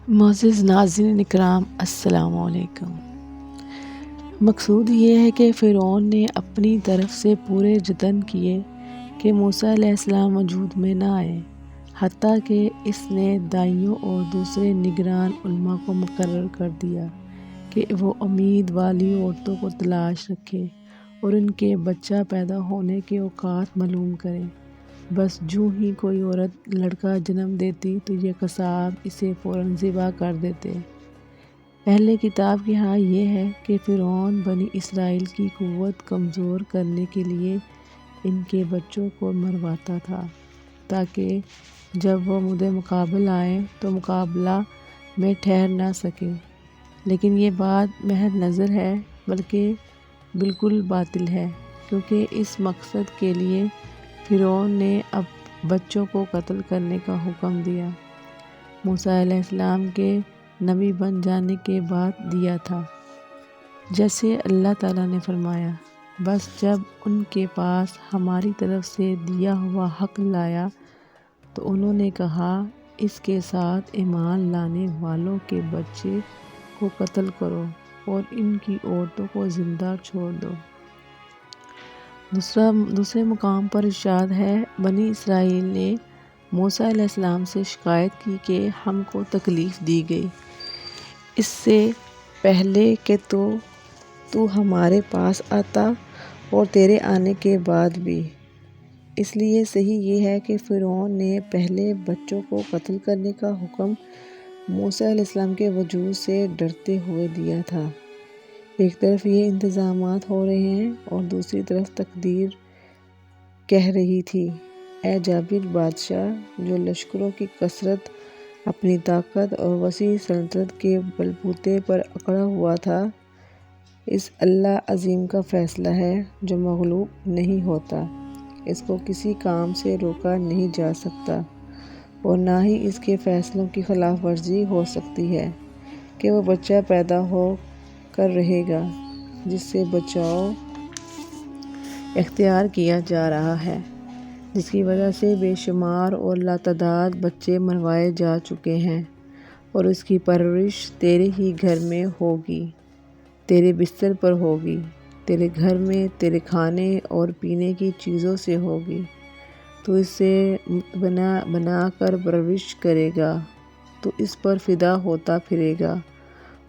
معزز ناظرین اکرام، السلام علیکم۔ مقصود یہ ہے کہ فرعون نے اپنی طرف سے پورے جتن کیے کہ موسیٰ علیہ السلام وجود میں نہ آئے، حتیٰ کہ اس نے دائیوں اور دوسرے نگران علماء کو مقرر کر دیا کہ وہ امید والی عورتوں کو تلاش رکھے اور ان کے بچہ پیدا ہونے کے اوقات معلوم کرے۔ بس جوں ہی کوئی عورت لڑکا جنم دیتی تو یہ قصاب اسے فوراً ذبح کر دیتے۔ اہل کتاب کی ہاں یہ ہے کہ فرعون بنی اسرائیل کی قوت کمزور کرنے کے لیے ان کے بچوں کو مرواتا تھا تاکہ جب وہ مد مقابل آئیں تو مقابلہ میں ٹھہر نہ سکیں، لیکن یہ بات محض نظر ہے بلکہ بالکل باطل ہے، کیونکہ اس مقصد کے لیے فرعون نے اب بچوں کو قتل کرنے کا حکم دیا۔ موسیٰ علیہ السلام کے نبی بن جانے کے بعد دیا تھا، جیسے اللہ تعالیٰ نے فرمایا۔ بس جب ان کے پاس ہماری طرف سے دیا ہوا حق لایا تو انہوں نے کہا اس کے ساتھ ایمان لانے والوں کے بچے کو قتل کرو اور ان کی عورتوں کو زندہ چھوڑ دو۔ دوسرے مقام پر ارشاد ہے، بنی اسرائیل نے موسیٰ علیہ السلام سے شکایت کی کہ ہم کو تکلیف دی گئی اس سے پہلے کہ تو ہمارے پاس آتا اور تیرے آنے کے بعد بھی۔ اس لیے صحیح یہ ہے کہ فرعون نے پہلے بچوں کو قتل کرنے کا حکم موسیٰ علیہ السلام کے وجود سے ڈرتے ہوئے دیا تھا۔ ایک طرف یہ انتظامات ہو رہے ہیں اور دوسری طرف تقدیر کہہ رہی تھی، اے جابر بادشاہ جو لشکروں کی کثرت، اپنی طاقت اور وسیع سلطنت کے بلبوتے پر اکڑا ہوا تھا، اس اللہ عظیم کا فیصلہ ہے جو مغلوب نہیں ہوتا، اس کو کسی کام سے روکا نہیں جا سکتا اور نہ ہی اس کے فیصلوں کی خلاف ورزی ہو سکتی ہے کہ وہ بچہ پیدا ہو کر رہے گا جس سے بچاؤ اختیار کیا جا رہا ہے، جس کی وجہ سے بے شمار اور لاتعداد بچے مروائے جا چکے ہیں، اور اس کی پرورش تیرے ہی گھر میں ہوگی، تیرے بستر پر ہوگی، تیرے گھر میں تیرے کھانے اور پینے کی چیزوں سے ہوگی، تو اسے بنا کر پرورش کرے گا، تو اس پر فدا ہوتا پھرے گا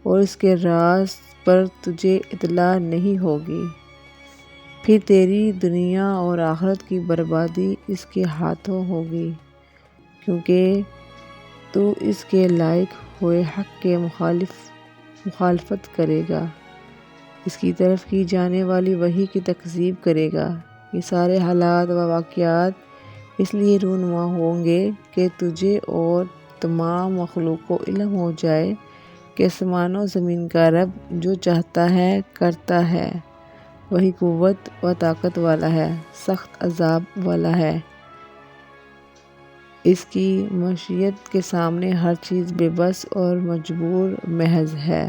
اور اس کے راز پر تجھے اطلاع نہیں ہوگی، پھر تیری دنیا اور آخرت کی بربادی اس کے ہاتھوں ہوگی، کیونکہ تو اس کے لائق ہوئے حق کے مخالفت کرے گا، اس کی طرف کی جانے والی وحی کی تکذیب کرے گا۔ یہ سارے حالات و واقعات اس لیے رونما ہوں گے کہ تجھے اور تمام مخلوق کو علم ہو جائے کہ آسمان و زمین کا رب جو چاہتا ہے کرتا ہے، وہی قوت و طاقت والا ہے، سخت عذاب والا ہے، اس کی مشیت کے سامنے ہر چیز بے بس اور مجبور محض ہے۔